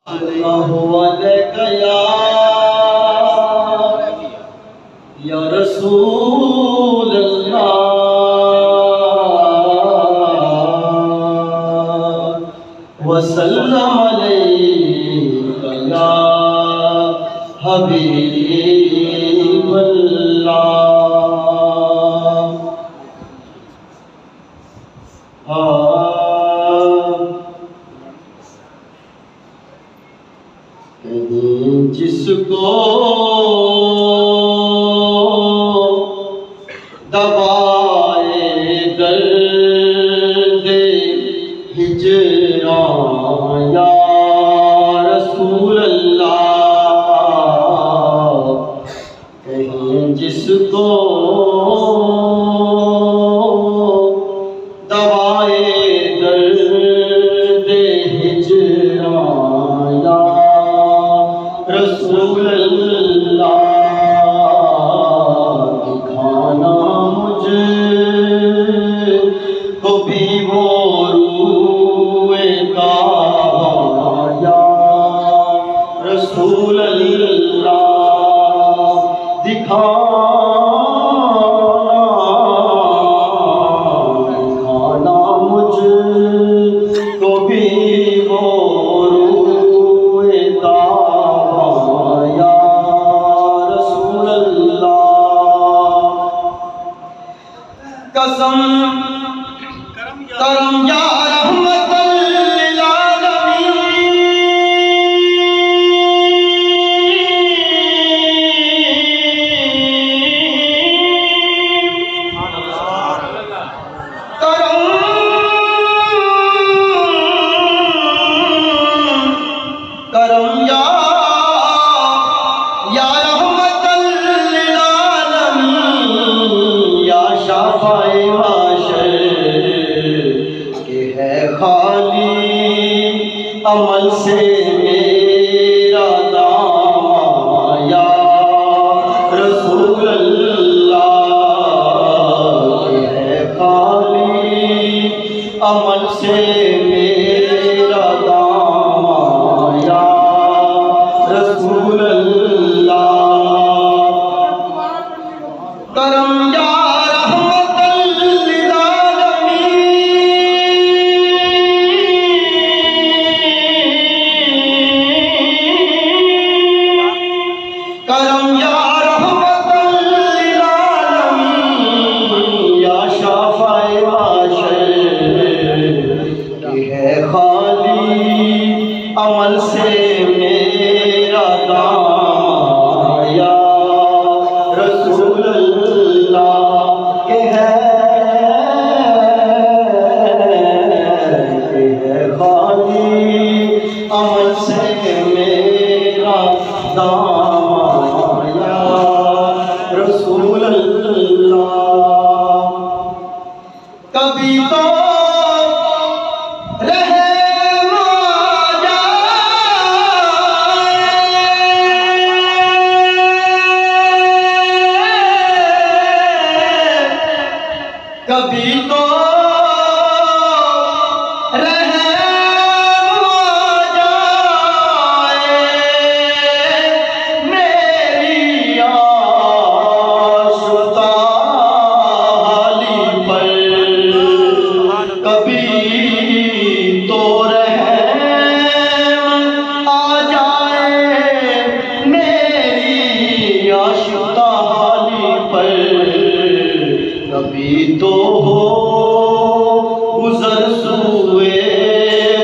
या रसूल अल्लाह वसल्लम अलैका या हबीब अल्लाह। जिसको दवाए दर्द हिजरां या रसूल अल्लाह, कहीं जिसको दवाए दर्द हिजरां या रसूल अल्लाह, दिखाना मुझे को भी वो रूए काबा या रसूल अल्लाह, दिखाना मुझे को भी वो रूए काबा कसम करम या रहमतल लिल आलमीन। करम या रहमतल लिल आलमीन, या शाफ़ाए माशर के है खाली अमल से मेरा दाम या रसूल अल्लाह, के है खाली अमल से मेरा दाम या रसूल अल्लाह। करम या करम या रहमतल लिल आलमीन, या शाफ़ाए माशर के है खाली अमल से मेरा दाम या रसूल अल्लाह, के है खाली अमल से मेरा दाम या रसूल अल्लाह। कभी तो रहे कभी तो कभी तो हो गुज़र सुए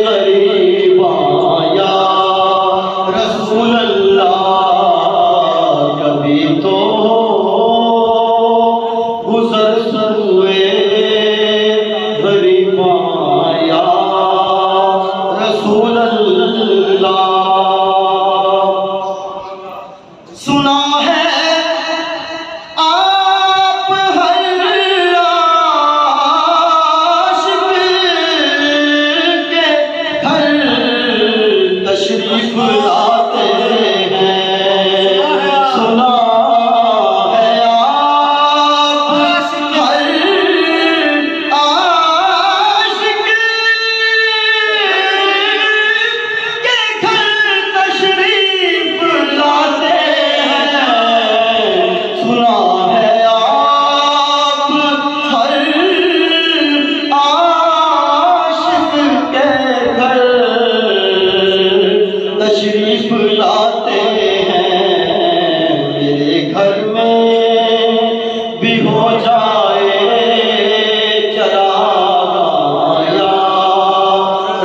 ग़रीबां या रसूल अल्लाह, कभी तो हो गुज़र सुए ग़रीबां या रसूल अल्लाह। सुना है तशरीफ लाते हैं, सुना है आप हर आशिक के घर तशरीफ लाते हैं, मेरे घर में भी हो जाए चरागा या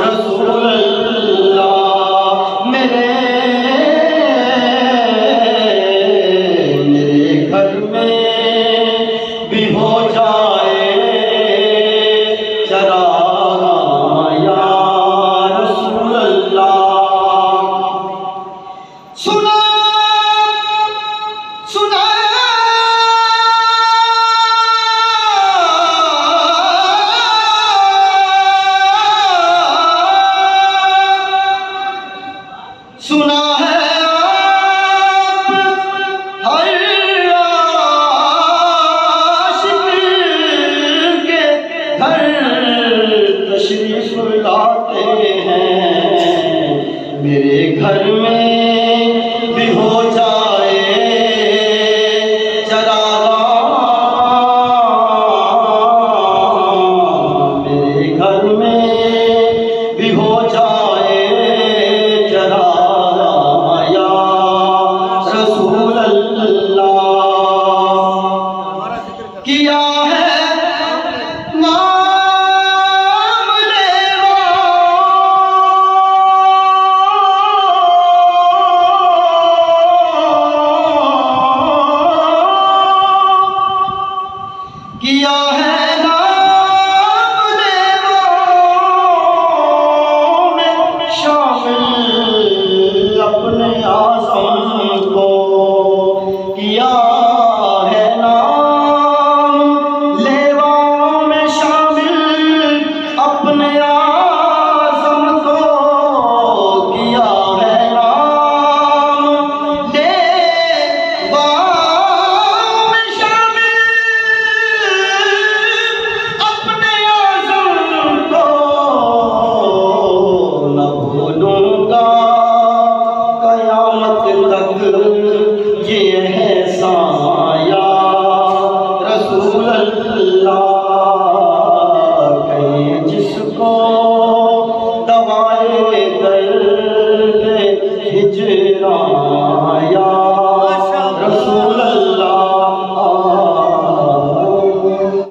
रसूल अल्लाह। मेरे घर में भी हो जाए चरागा या रसूल अल्लाह। सुना सुना सुना है हर आशिक के घर तशरीफ लाते हैं, मेरे घर में